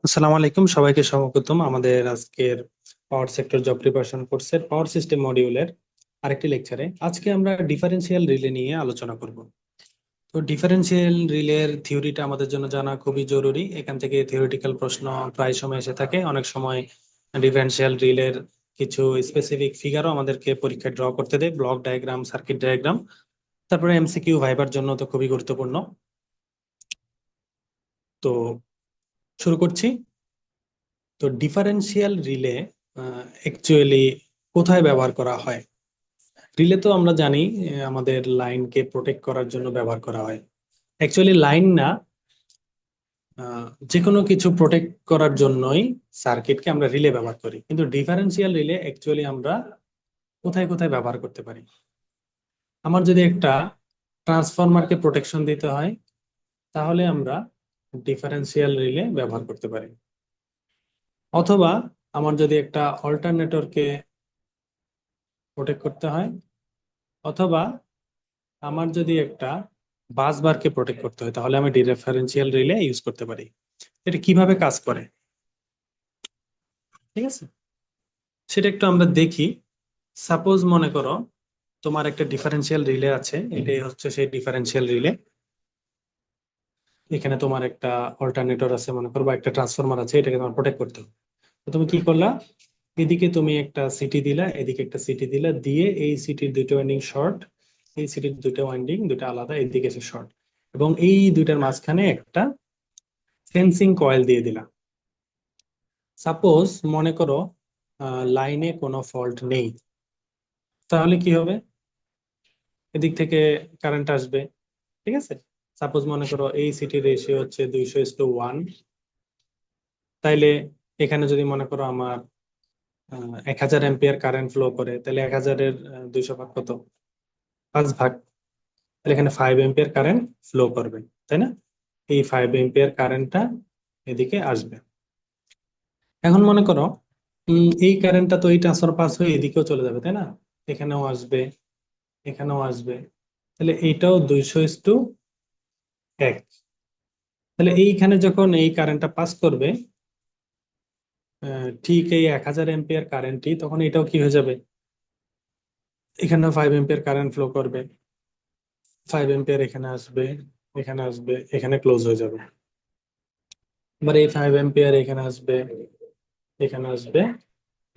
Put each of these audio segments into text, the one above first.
আসসালামু আলাইকুম, সবাইকে স্বাগতম আমাদের আজকের পাওয়ার সেক্টর জব প্রিপারেশন কোর্সের পাওয়ার সিস্টেম মডিউলের আরেকটি লেকচারে। আজকে আমরা ডিফারেন্সিয়াল রিলে নিয়ে আলোচনা করব। তো ডিফারেন্সিয়াল রিলের থিওরিটা আমাদের জন্য জানা খুবই জরুরি। এখান থেকে থিওরিটিক্যাল প্রশ্ন প্রায় সময় এসে থাকে। অনেক সময় ডিফারেন্সিয়াল রিলের কিছু স্পেসিফিক ফিগারও আমাদেরকে পরীক্ষায় ড্র করতে দেয়, ব্লক ডায়াগ্রাম, সার্কিট ডায়াগ্রাম। তারপরে এমসিকিউ ভাইবার জন্য তো খুবই গুরুত্বপূর্ণ। তো শুরু করছি। তো ডিফারেন্সিয়াল রিলে অ্যাকচুয়ালি কোথায় ব্যবহার করা হয়? রিলে তো আমরা জানি আমাদের লাইনকে প্রোটেক্ট করার জন্য ব্যবহার করা হয়। অ্যাকচুয়ালি লাইন না, যে কোনো কিছু প্রোটেক্ট করার জন্যই সার্কিটকে আমরা রিলে ব্যবহার করি। কিন্তু ডিফারেন্সিয়াল রিলে অ্যাকচুয়ালি আমরা কোথায় কোথায় ব্যবহার করতে পারি? আমার যদি একটা ট্রান্সফরমারকে প্রোটেকশন দিতে হয়, তাহলে আমরা ডিফারেন্সিয়াল রিলে ব্যবহার করতে পারি। অথবা আমার যদি একটা অল্টারনেটরকে প্রোটেক্ট করতে হয়, অথবা আমার যদি একটা বাস বারকে প্রোটেক্ট করতে হয়, তাহলে আমি ডিফারেন্সিয়াল রিলে ইউজ করতে পারি। এটা কিভাবে কাজ করে, ঠিক আছে, সেটা একটু আমরা দেখি। সাপোজ মনে করো তোমার একটা ডিফারেন্সিয়াল রিলে আছে, এটাই হচ্ছে সেই ডিফারেন্সিয়াল রিলে। এখানে তোমার একটা অল্টারনেটর আছে মনে করো, বা একটা ট্রান্সফরমার আছে, এটাকে তোমার প্রোটেক্ট করতে হবে। তো তুমি কি করলা, এদিকে তুমি একটা সিটি দিলা, এদিকে একটা সিটি দিলা, দিয়ে এই সিটির দুটো ওয়াইন্ডিং শর্ট, এই সিটির দুটো ওয়াইন্ডিং দুটো আলাদা, এদিকে এসে শর্ট, এবং এই দুইটার মাঝখানে একটা সেন্সিং কয়েল দিয়ে দিলাম। সাপোজ মনে করো লাইনে কোনো ফল্ট নেই, তাহলে কি হবে? এদিক থেকে কারেন্ট আসবে, ঠিক আছে। সাপোজ মনে করো এই সিটি রেশিও হচ্ছে 200:1, তাইলে এখানে যদি মনে করো আমার 1000 এম্পিয়ার কারেন্ট ফ্লো করে, তাহলে 1000-এর 200 ভাগ কত? 5 ভাগ। তাহলে এখানে 5 এম্পিয়ার কারেন্ট ফ্লো করবে, তাই না? এই 5 এম্পিয়ার কারেন্টটা এদিকে আসবে। এখন মনে করো এই কারেন্টটা তো এই ট্রান্সফার পাস হয়ে এদিকেও চলে যাবে, তাই না? এখানেও আসবে, এখানেও আসবে। তাহলে এইটাও 200:1। তাহলে এইখানে যখন এই কারেন্টটা পাস করবে, ঠিক এই 1000 এম্পিয়ার কারেন্টই, তখন এটাও কি হয়ে যাবে? এখানেও 5 এম্পিয়ার কারেন্ট ফ্লো করবে, 5 এম্পিয়ার এখানে আসবে, এখানে আসবে, এখানে ক্লোজ হয়ে যাবে। এবার এই 5 এম্পিয়ার এখানে আসবে, এখানে আসবে,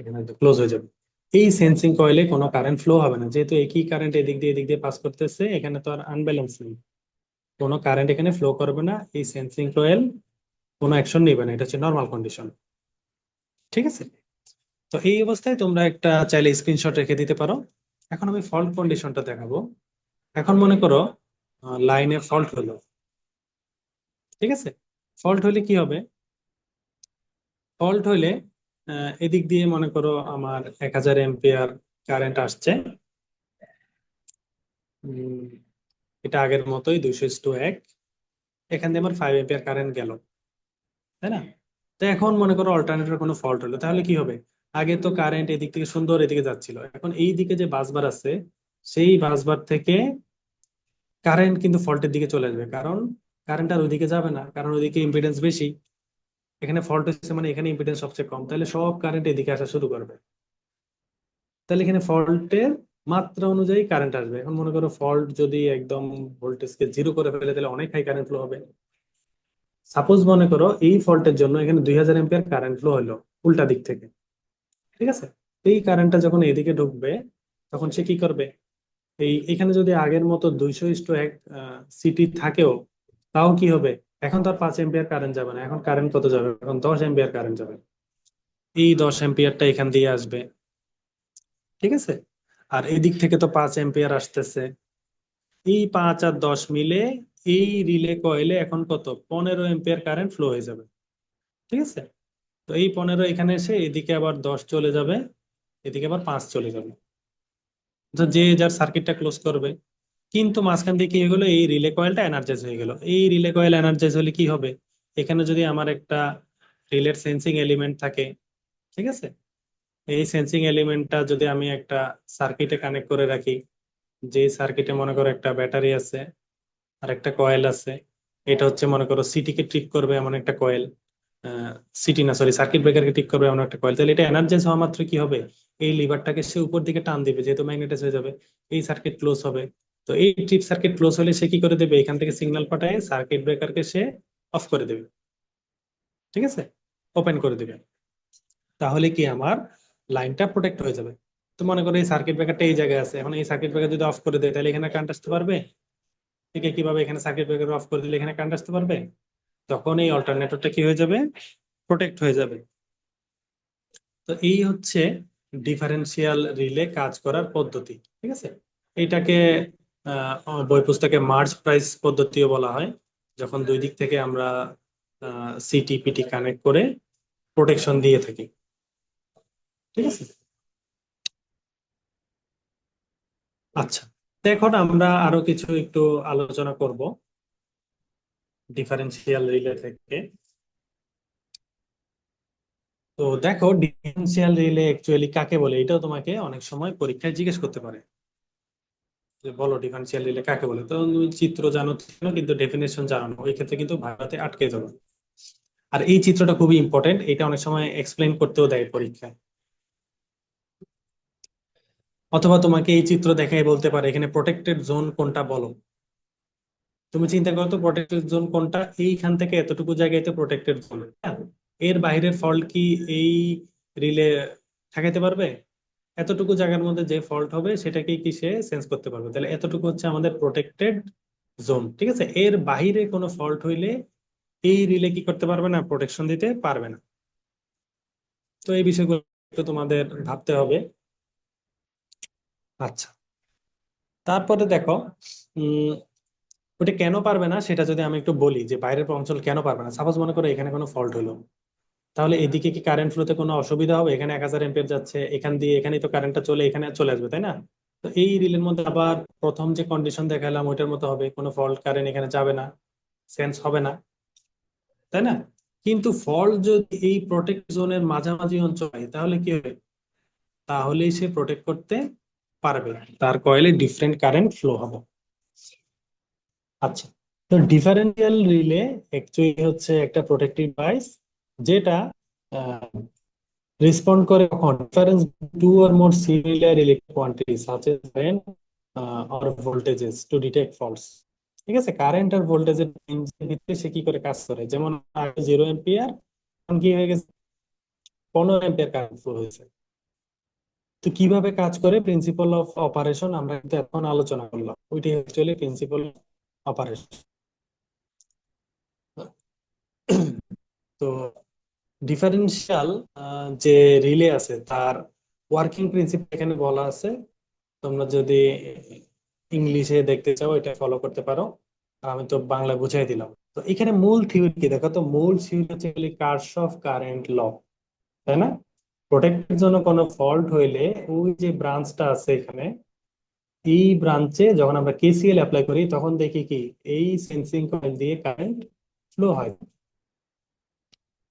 এখানে ক্লোজ হয়ে যাবে। এই সেন্সিং কয়েলে কোনো কারেন্ট ফ্লো হবে না, যেহেতু একই কারেন্ট এদিক দিয়ে পাস করতেছে। এখানে তো আর আনব্যালেন্স নেই, কোনো কারেন্ট এখানে ফ্লো করবে না। এই সেন্সিং কয়েল কোনো অ্যাকশন নেবে না, এটা হচ্ছে নর্মাল কন্ডিশন, ঠিক আছে। তো এই অবস্থায় তোমরা একটা চাইলে স্ক্রিনশট রেখে দিতে পারো। এখন আমি ফল্ট কন্ডিশনটা দেখাবো। এখন মনে করো লাইনে ফল্ট হলো, ঠিক আছে। ফল্ট হলে কি হবে? ফল্ট হলে এদিক দিয়ে মনে করো আমার 1000 এম্পিয়ার কারেন্ট আসছে। উম, এটা আগের মতোই 200:1। এখান দিয়ে আমার 5 এম্পিয়ার কারেন্ট গেল, তাই না? তো এখন মনে করো অল্টারনেটর কোনো ফল্ট হলো, তাহলে কি হবে? আগে তো কারেন্ট এদিক থেকে সুন্দর এদিকে যাচ্ছিল, এখন এই দিকে যে বাসবার আছে, সেই বাসবার থেকে কারেন্ট কিন্তু ফল্টের দিকে চলে আসবে, কারণ কারেন্ট আর ওইদিকে যাবে না, কারণ ওইদিকে ইম্পিডেন্স বেশি। এখানে ফল্ট হচ্ছে মানে এখানে ইম্পিডেন্স সবচেয়ে কম, তাহলে সব কারেন্ট এদিকে আসা শুরু করবে। তাহলে এখানে ফল্টের মাত্রা অনুযায়ী কারেন্ট আসবে। এখন মনে করো ফল্ট যদি একদম ভোল্টেজকে জিরো করে ফেলে, তাহলে অনেক হাই কারেন্ট ফ্লো হবে। সাপোজ মনে করো এই ফল্টের জন্য এখানে 2000 এম্পিয়ার কারেন্ট ফ্লো হলো উল্টা দিক থেকে, ঠিক আছে। এই কারেন্টটা যখন এদিকে ঢুকবে, তখন সে কি করবে? এখানে যদি আগের মতো 200:1 সিটি থাকেও, তাও কি হবে? এখন তো আর 5 এম্পিয়ার কারেন্ট যাবে না, এখন কারেন্ট কত যাবে? এখন 10 এম্পিয়ার কারেন্ট যাবে। এই 10 এম্পিয়ারটা এখান দিয়ে আসবে, ঠিক আছে। আর এদিক থেকে তো 5 এম্পিয়ার আসতেছে। এই 5 আর 10 মিলে এই রিলে কয়েলে এখন কত? 15 এম্পিয়ার কারেন্ট ফ্লো হয়ে যাবে, ঠিক আছে। তো এই 15 এখানে এসে এদিকে আবার 10 চলে যাবে, এদিকে আবার 5 চলে যাবে। তো যে যার সার্কিটটা ক্লোজ করবে। কিন্তু মাঝখান দিয়ে কি হয়ে গেলো? এই রিলে কয়েলটা এনার্জাইজ হয়ে গেল। এই রিলে কয়েল এনার্জাইজ হলে কি হবে? এখানে যদি আমার একটা রিলের সেন্সিং এলিমেন্ট থাকে, ঠিক আছে, এই সেন্সিং এলিমেন্টটা যদি আমি একটা সার্কিটে কানেক্ট করে রাখি, যে সার্কিটে মনে করো একটা ব্যাটারি আছে আর একটা কয়েল আছে, এটা হচ্ছে মনে করো সিটি কে ট্রিট করবে এমন একটা কয়েল। সিটি না সরি সার্কিট ব্রেকারকে ঠিক করবে এমন একটা কয়েল, তাহলে এটা এনার্জাইজ হওয়া মাত্র কি হবে, এই লিভারটাকে সে উপর দিকে টান দিবে, যেহেতু ম্যাগনেটাইজ হয়ে যাবে, এই সার্কিট ক্লোজ হবে। তো এই ট্রিপ সার্কিট ক্লোজ হলে সে কি করে দেবে, এখান থেকে সিগন্যাল পাঠায় সার্কিট ব্রেকারকে সে অফ করে দেবে, ঠিক আছে, ওপেন করে দেবে। তাহলে কি আমার লাইনটা প্রোটেক্ট হয়ে যাবে। তো মনে করো এই সার্কিট ব্রেকারটা এই জায়গায় আছে, এখন এই সার্কিট ব্রেকার যদি অফ করে দেয় তাহলে এখানে কারেন্ট আসতে পারবে? ঠিক কিভাবে এখানে সার্কিট ব্রেকার অফ করে দিলে এখানে কারেন্ট আসতে পারবে? তখন এই অল্টারনেটরটা কি হয়ে যাবে, প্রোটেক্ট হয়ে যাবে। তো এই হচ্ছে ডিফারেন্সিয়াল রিলে কাজ করার পদ্ধতি, ঠিক আছে। এইটাকে বই পুস্তকে মার্জ প্রাইস পদ্ধতিও বলা হয়, যখন দুই দিক থেকে আমরা সিটি পিটি কানেক্ট করে প্রোটেকশন দিয়ে থাকি, ঠিক আছে। আচ্ছা, তো এখন আমরা আরো কিছু একটু আলোচনা করব ডিফারেন্সিয়াল রিলে থেকে। তো দেখো ডিফারেন্সিয়াল রিলে অ্যাকচুয়ালি কাকে বলে, এটাও তোমাকে অনেক সময় পরীক্ষায় জিজ্ঞেস করতে পারে, যে বলো ডিফারেন্সিয়াল রিলে কাকে বলে। তো তুমি চিত্র জানো কিন্তু ডেফিনেশন জানো না, ওই ক্ষেত্রে কিন্তু ভারতে আটকে যাবে। আর এই চিত্রটা খুবই ইম্পর্টেন্ট, এটা অনেক সময় এক্সপ্লেন করতেও দেয় পরীক্ষায়। অথবা তোমাকে এই চিত্র দেখাই বলতে পারে এখানে প্রোটেক্টেড জোন কোনটা বলো। তুমি চিন্তা করো তো প্রোটেক্টেড জোন কোনটা, এইখান থেকে এতটুকু জায়গায় তো প্রোটেক্টেড জোন, এর বাইরের ফল্ট কি এই রিলে ঠেকাইতে পারবে? এতটুকু জায়গার মধ্যে যে ফল্ট হবে সেটাকেই কি সে সেন্স করতে পারবে, তাহলে এতটুকু হচ্ছে আমাদের প্রোটেক্টেড জোন, ঠিক আছে। এর বাইরে কোনো ফল্ট হইলে এই রিলে কি করতে পারবে না, প্রোটেকশন দিতে পারবে না। তো এই বিষয়গুলো একটু তোমাদের ভাবতে হবে। আচ্ছা, তারপরে দেখো উম ওটা কেন পারবে না সেটা যদি আমি একটু বলি, যে বাইরের অঞ্চল কেন পারবে না। সাপোজ মনে করো এখানে কোনো ফল্ট হলো, তাহলে এদিকে কি কারেন্ট ফ্লোতে কোনো অসুবিধা হবে? এখানে 1000 এম্পিয়ার যাচ্ছে, এখান দিয়ে এখানেই তো কারেন্টটা চলে এখানে চলে আসবে, তাই না? তো এই রিলের মধ্যে আবার প্রথম যে কন্ডিশন দেখালাম ওইটার মতো হবে, কোনো ফল্ট কারেন্ট এখানে যাবে না, সেন্স হবে না, তাই না? কিন্তু ফল্ট যদি এই প্রোটেক্ট জোনের মাঝামাঝি অঞ্চল হয় তাহলে কি হবে, তাহলেই সে প্রোটেক্ট করতে পারবে, তার কয়েলে ডিফারেন্ট কারেন্ট ফ্লো হবে। আচ্ছা, তো ডিফারেন্সিয়াল রিলে অ্যাকচুয়ালি হচ্ছে একটা প্রোটেক্টিভ ডিভাইস, যেটা রেসপন্ড করে কখন difference two or more similar electric quantity such as current or voltages to detect faults. ঠিক আছে, কারেন্ট আর ভোল্টেজের ভিত্তিতে সে কি করে কাজ করে, যেমন আগে 0 এম্পিয়ার, এখন কি হয়ে গেছে 15 এম্পিয়ার কারেন্ট ফ্লো হয়েছে। তো কিভাবে কাজ করে প্রিন্সিপাল অফ অপারেশন আমরা কিন্তু এখন আলোচনা করলাম, ওইটি অ্যাকচুয়ালি প্রিন্সিপাল অপারেশন। তো ডিফারেন্সিয়াল যে রিলে আছে তার ওয়ার্কিং প্রিন্সিপাল এখানে বলা আছে, তোমরা যদি ইংলিশে দেখতে চাও এটা ফলো করতে পারো, আর আমি তো বাংলা বুঝাই দিলাম। তো এখানে মূল থিওরি কি দেখো তো, মূল থিওরি হচ্ছে কারশফ কারেন্ট ল, তাই না? প্রোটেক্টের জন্য কোনো ফল্ট হইলে ওই যে ব্রাঞ্চটা আছে এখানে, এই ব্রাঞ্চে যখন আমরা কেসিএল অ্যাপ্লাই করি তখন দেখি কি এই সেন্সিং কয়েল দিয়ে কারেন্ট ফ্লো হয়,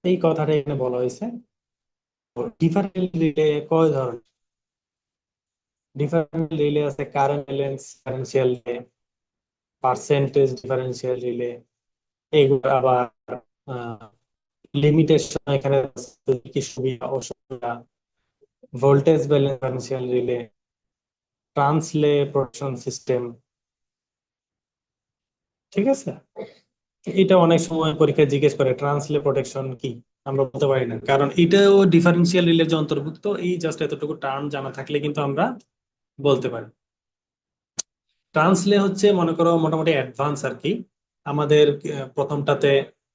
এই কথাটা এখানে বলা হয়েছে। ডিফারেন্ট রিলে কয় ধরনের, ডিফারেন্ট রিলে আছে current balance differential relay, percentage differential relay, এগুলো আবার লিমিটেশন এখানে আছে, কি সুবিধা অসুবিধা, voltage balance differential relay, translay protection system, ঠিক আছে। এটা অনেক সময় পরীক্ষায় জিজ্ঞেস করে ট্রান্সলে প্রোটেকশন কি, আমরা বলতে পারি না, কারণ এটাও ডিফারেন্সিয়াল রিলের যে অন্তর্ভুক্ত, এই জাস্ট এতটুকু টার্ম জানা থাকলে কিন্তু আমরা বলতে পারি। ট্রান্সলে হচ্ছে মনে করো মোটামুটি অ্যাডভান্স আর কি, আমাদের প্রথমটাতে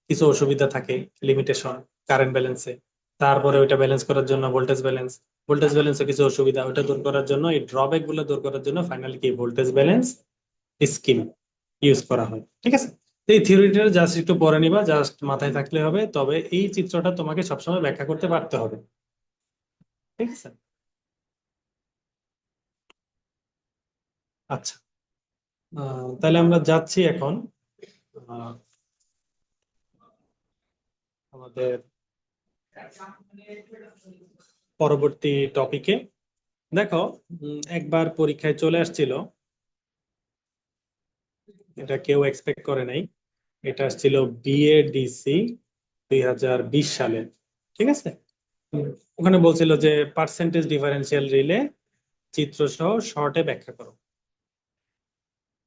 কিছু অসুবিধা থাকে, লিমিটেশন কারেন্ট ব্যালেন্সে, তারপরে ওইটা ব্যালেন্স করার জন্য ভোল্টেজ ব্যালেন্সে কিছু অসুবিধা, ওইটা দূর করার জন্য এই ড্রব্যাক গুলো দূর করার জন্য ফাইনালি কি ভোল্টেজ ব্যালেন্স স্কিম ইউজ করা হয়, ঠিক আছে। তো এই থিওরিটা জাস্ট একটু পড়ে নিবা, জাস্ট মাথায় থাকলে হবে, তবে এই চিত্রটা তোমাকে সবসময় ব্যাখ্যা করতে পারতে হবে, ঠিক আছে। আচ্ছা, তাহলে আমরা যাচ্ছি এখন আহ, আমাদের পরবর্তী টপিকে। দেখো একবার পরীক্ষায় চলে আসছিল, এটা কেউ এক্সপেক্ট করে নাই, এটা আসছিল বিএডিসি 2020 সালে, ঠিক আছে। ওখানে বলছিল যে পার্সেন্টেজ ডিফারেন্সিয়াল রিলে চিত্র সহ শর্টে ব্যাখ্যা করো,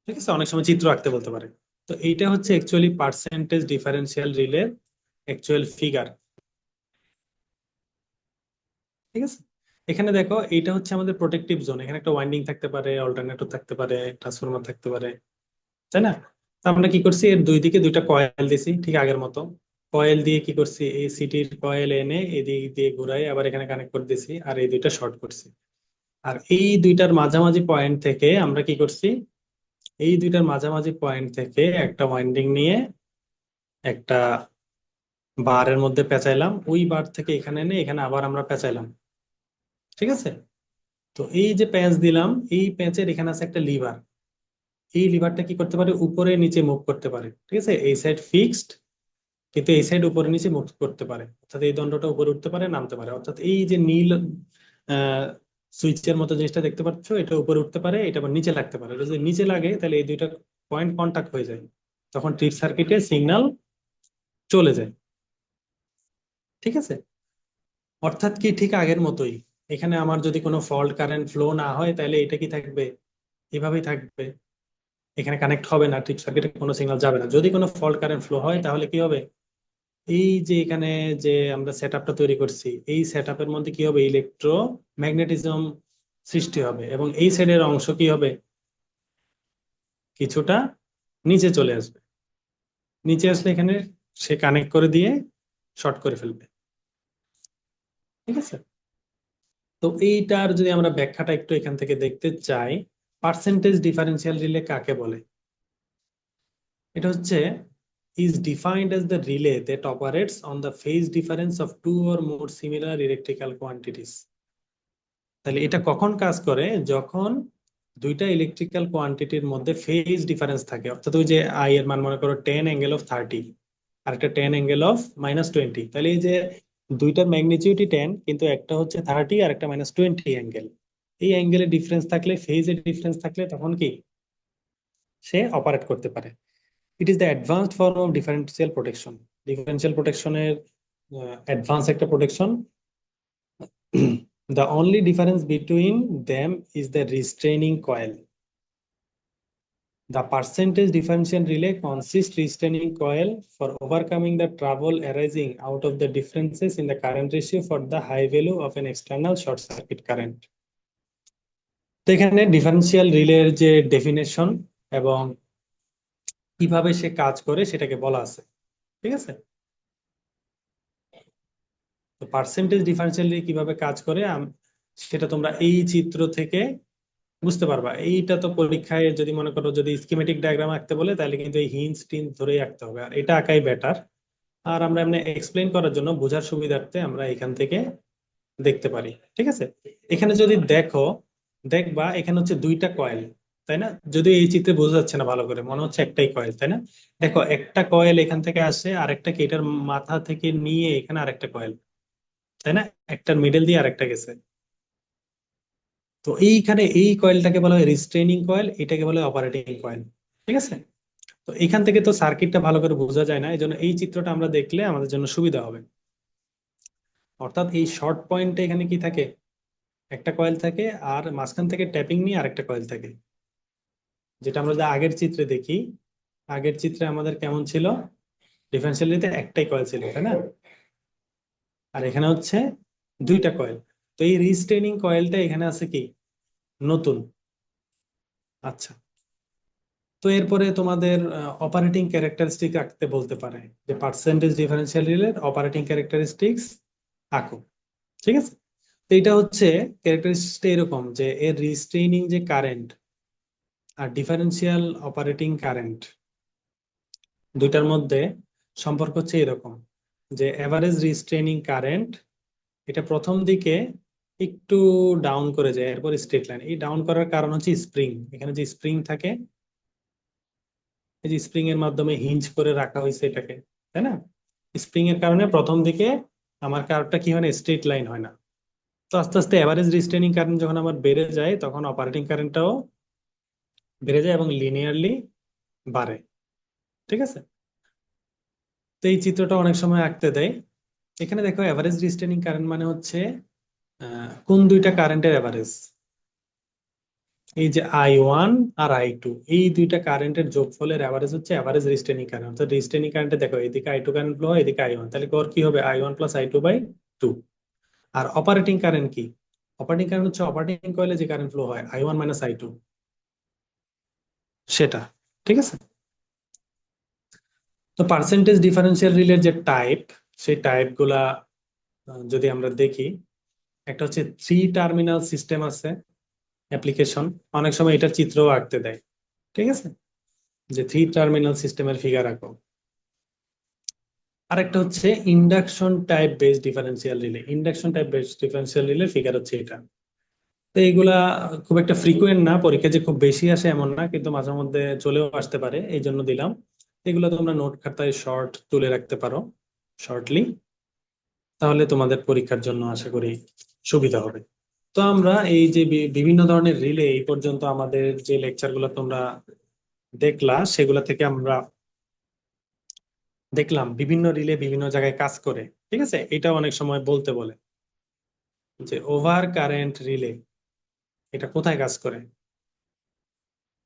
ঠিক আছে। অনেক সময় চিত্র আঁকতে বলতে পারে। তো এইটা হচ্ছে অ্যাকচুয়ালি পার্সেন্টেজ ডিফারেন্সিয়াল রিলের অ্যাকচুয়াল ফিগার, ঠিক আছে। এখানে দেখো এইটা হচ্ছে আমাদের প্রোটেক্টিভ জোন, এখানে একটা ওয়াইন্ডিং থাকতে পারে, অল্টারনেটর থাকতে পারে, ট্রান্সফরমার থাকতে পারে, তাই না। তো আমরা কি করছি, এর দুই দিকে দুইটা কয়েল দিছি ঠিক আগের মতো। কয়েল দিয়ে কি করছি, এই সিটির কয়েল এনে এদিক দিয়ে ঘুরাই আবার এখানে কানেক্ট করে দিছি, আর এই দুইটা শর্ট করছি। আর এই দুইটার মাঝামাঝি পয়েন্ট থেকে আমরা কি করছি, এই দুইটার মাঝামাঝি পয়েন্ট থেকে একটা ওয়াইন্ডিং নিয়ে একটা বারের মধ্যে পেঁচাইলাম, ওই বার থেকে এখানে এনে এখানে আবার আমরা পেঁচাইলাম, ঠিক আছে। তো এই যে প্যাঁচ দিলাম, এই প্যাঁচের এখানে আছে একটা লিভার, এই লিভারটা কি করতে পারে, উপরে নিচে মুভ করতে পারে, ঠিক আছে। এই সাইড ফিক্সড, কিন্তু এই সাইড উপরে নিচে মুভ করতে পারে, অর্থাৎ এই দণ্ডটা উপরে উঠতে পারে নামতে পারে। অর্থাৎ এই যে নীল সুইচের মতো জিনিসটা দেখতে পাচ্ছ, এটা উপরে উঠতে পারে, এটা আবার নিচে লাগতে পারে। এটা যদি নিচে লাগে তাহলে এই দুইটা পয়েন্ট কন্টাক্ট হয়ে যায়, তখন ট্রিপ সার্কিটে সিগন্যাল চলে যায়, ঠিক আছে। অর্থাৎ কি ঠিক আগের মতোই, এখানে আমার যদি কোনো ফল্ট কারেন্ট ফ্লো না হয় তাহলে এটা কি থাকবে, এভাবেই থাকবে, এখানে কানেক্ট হবে না, ট্রিপ সার্কিটে কোনো সিগন্যাল যাবে না। যদি কোনো ফল্ট কারেন্ট ফ্লো হয় তাহলে কি হবে, এই যে এখানে যে আমরা সেট আপটা তৈরি করছি, এই সেট আপের মধ্যে কি হবে, ইলেকট্রো ম্যাগনেটিজম সৃষ্টি হবে, এবং এই সাইডের অংশ কি হবে, কিছুটা নিচে চলে আসবে। নিচে আসলে এখানে সে কানেক্ট করে দিয়ে শর্ট করে ফেলবে, ঠিক আছে। তো এইটার যদি আমরা ব্যাখ্যাটা একটু এখান থেকে দেখতে চাই, পার্সেন্টেজ ডিফারেন্সিয়াল রিলে কাকে বলে, এটা হচ্ছে is defined as the relay that operates on the phase difference of two or more similar electrical quantities। তাহলে এটা কখন কাজ করে, যখন দুইটা ইলেকট্রিক্যাল কোয়ান্টিটির মধ্যে ফেজ ডিফারেন্স থাকে। অর্থাৎ ওই যে আই এর মান মনে করো 10 অ্যাঙ্গেল অফ 30, আর একটা 10 অ্যাঙ্গেল অফ -20, তাহলে এই যে দুইটার ম্যাগনিটিউডই 10, কিন্তু একটা হচ্ছে 30 আর একটা -20 অ্যাঙ্গেল। এই অ্যাঙ্গেলের ডিফারেন্স থাকলে, ফেজের ডিফারেন্স থাকলে, তখন কি সে অপারেট করতে পারে। It is the advanced form of differential protection. Differential প্রোটেকশনের অ্যাডভান্স একটা protection. The only difference between them is the restraining coil. The percentage differential relay consists restraining coil for overcoming the trouble arising out of the differences in the current ratio for the high value of an external short circuit current. তো এখানে differential রিলের যে definition এবং কিভাবে সে কাজ করে সেটাকে বলা আছে, ঠিক আছে। তো পার্সেন্টেজ ডিফারেন্সিয়াল রিলে কিভাবে কাজ করে সেটা তোমরা এই চিত্র থেকে বুঝতে পারবা। এইটা তো পরীক্ষায় যদি মনে করো যদি স্কিমেটিক ডায়াগ্রাম আঁকতে বলে তাহলে কিন্তু এই হিন্টস টিন ধরেই আঁকতে হবে, আর এটা আঁকাই বেটার। আর আমরা এমনি এক্সপ্লেন করার জন্য বোঝার সুবিধার্থে আমরা এখান থেকে দেখতে পারি, ঠিক আছে। এখানে যদি দেখো, দেখবা এখানে হচ্ছে দুইটা কয়েল, তাই না। যদি এই চিত্রে বোঝা যাচ্ছে না ভালো করে, মনে হচ্ছে একটাই কয়েল, তাই না। দেখো একটা কয়েল এখান থেকে আসে, আরেকটা কি এটার মাথা থেকে নিয়ে এখানে আরেকটা কয়েল, তাই না। একটার মিডল দিয়ে আরেকটা গেছে। তো এইখানে এই কয়েলটাকে বলা হয় রিস্ট্রেনিং কয়েল, এটাকে বলা হয় অপারেটিং কয়েল, ঠিক আছে। তো এখান থেকে তো সার্কিটটা ভালো করে বোঝা যায় না, এই জন্য এই চিত্রটা আমরা দেখলে আমাদের জন্য সুবিধা হবে। অর্থাৎ এই শর্ট পয়েন্টে এখানে কি থাকে, একটা কয়েল থাকে, আর মাঝখান থেকে ট্যাপিং নিয়ে আরেকটা কয়েল থাকে, যেটা আমরা যে আগের চিত্রে দেখি। আগের চিত্রে আমাদের কেমন ছিল, ডিফারেন্সিয়ালিতে একটাই কয়েল ছিল, তাই না। আর এখানে হচ্ছে দুইটা কয়েল। তো এই রিস্ট্রেনিং কয়েলটা এখানে আছে কি, নতুন। আচ্ছা, তো এরপরে তোমাদের অপারেটিং ক্যারেক্টারিস্টিক আঁকতে বলতে পারে, যে পার্সেন্টেজ ডিফারেন্সিয়াল রিলের অপারেটিং ক্যারেক্টারিস্টিক্স আঁকো, ঠিক আছে। তো এটা হচ্ছে ক্যারেক্টারিস্টিকটা এরকম যে এর রিস্ট্রেইনিং যে কারেন্ট আর ডিফারেন্সিয়াল অপারেটিং কারেন্ট, দুইটার মধ্যে সম্পর্ক হচ্ছে এরকম, যে এভারেজ রিস্ট্রেইনিং কারেন্ট এটা প্রথম দিকে একটু ডাউন করে যায়, এরপর স্ট্রেট লাইন। এই ডাউন করার কারণ হচ্ছে স্প্রিং, এখানে যে স্প্রিং থাকে, এই যে স্প্রিং এর মাধ্যমে হিঞ্জ করে রাখা হয়েছে এটাকে, তাই না। স্প্রিং এর কারণে প্রথম দিকে আমার কার্ভটা কি হয় না, স্ট্রেট লাইন হয় না। তো আস্তে আস্তে এভারেজ রিস্ট্রেনিং কারেন্ট যখন আমার বেড়ে যায়, তখন অপারেটিং কারেন্টটাও বেড়ে যায় এবং লিনিয়ারলি বাড়ে, ঠিক আছে। তো এই চিত্রটা অনেক সময় আঁকতে দেয়। এখানে দেখো এভারেজ রিস্টেনিং কারেন্ট মানে হচ্ছে কোন দুইটা কারেন্টের এভারেজ। এই যে I1 আর I2, এই দুইটা কারেন্টের যোগফলের এভারেজ হচ্ছে এভারেজ রিস্টেনিং কারেন্ট। অর্থাৎ রিস্টেনিং কারেন্টে দেখো এদিকে I2 কারেন্ট ফ্লো হয়, এদিকে I1, তাহলে গড় কি হবে? I1 plus I2/2। আর অপারেটিং কারেন্ট কি? অপারেটিং কারেন্ট হচ্ছে অপারেটিং কয়েলে যে কারেন্ট ফ্লো হয়, I1 মাইনাস I2, সেটা। ঠিক আছে। তো পার্সেন্টেজ ডিফারেন্সিয়াল রিলের যে টাইপ, সেই টাইপ গুলা যদি আমরা দেখি, একটা হচ্ছে থ্রি টার্মিনাল সিস্টেম আছে অ্যাপ্লিকেশন, অনেক সময় এটার চিত্রও আঁকতে দেয়। ঠিক আছে, যে থ্রি টার্মিনাল সিস্টেমের ফিগার আঁকো। আরেকটা হচ্ছে induction type base differential relay. Induction type base differential relay figure হচ্ছে এটা। তো এইগুলা খুব একটা ফ্রিকোয়েন্ট না, পরীক্ষা যে খুব বেশি আসে এমন না, কিন্তু মাঝে মধ্যে চলেও আসতে পারে, এই জন্য দিলাম। এগুলো তোমরা নোট খাতায় শর্ট তুলে রাখতে পারো, শর্টলি, তাহলে তোমাদের পরীক্ষার জন্য আশা করি সুবিধা হবে। তো আমরা এই যে বিভিন্ন ধরনের রিলে এই পর্যন্ত আমাদের যে লেকচার গুলো তোমরা দেখলা, সেগুলা থেকে আমরা দেখলাম বিভিন্ন রিলে বিভিন্ন জায়গায় কাজ করে। ঠিক আছে, এটা অনেক সময় বলতে বলে যে ওভার কারেন্ট রিলে এটা কোথায় কাজ করে,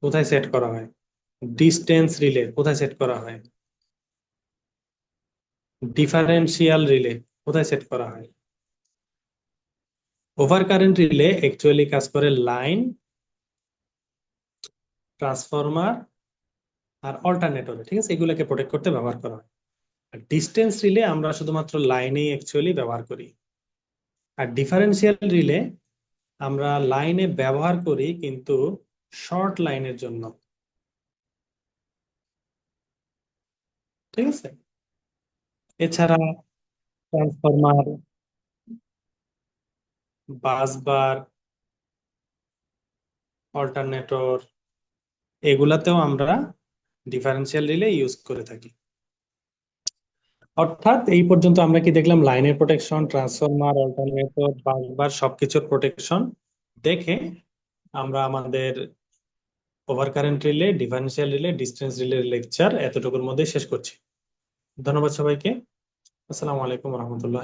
কোথায় সেট করা হয়। ডিস্টেন্স রিলে কোথায় সেট করা হয়। ডিফারেন্সিয়াল রিলে কোথায় সেট করা হয়। ওভার কারেন্ট রিলে অ্যাকচুয়ালি কাজ করে লাইন, ট্রান্সফরমার আর অল্টারনেটরে। ঠিক আছে, এগুলোকে প্রোটেক্ট করতে ব্যবহার করা হয়। আর ডিস্টেন্স রিলে আমরা শুধুমাত্র লাইনেই অ্যাকচুয়ালি ব্যবহার করি। আর ডিফারেন্সিয়াল রিলে আমরা লাইনে ব্যবহার করি কিন্তু শর্ট লাইনের জন্য। ঠিক আছে, এছাড়া ট্রান্সফরমার, বাস বার, অল্টারনেটর, এগুলাতেও আমরা ডিফারেন্সিয়াল রিলে ইউজ করে থাকি। অর্থাৎ এই পর্যন্ত আমরা কি দেখলাম? লাইনের protection, transformer, alternator, bus bar, সবকিছুর প্রোটেকশন দেখে আমরা আমাদের over current relay, differential relay, distance relay lecture এতটুকুর মধ্যে শেষ করছি। ধন্যবাদ সবাইকে। আসসালামু আলাইকুম রহমতুল্লাহ।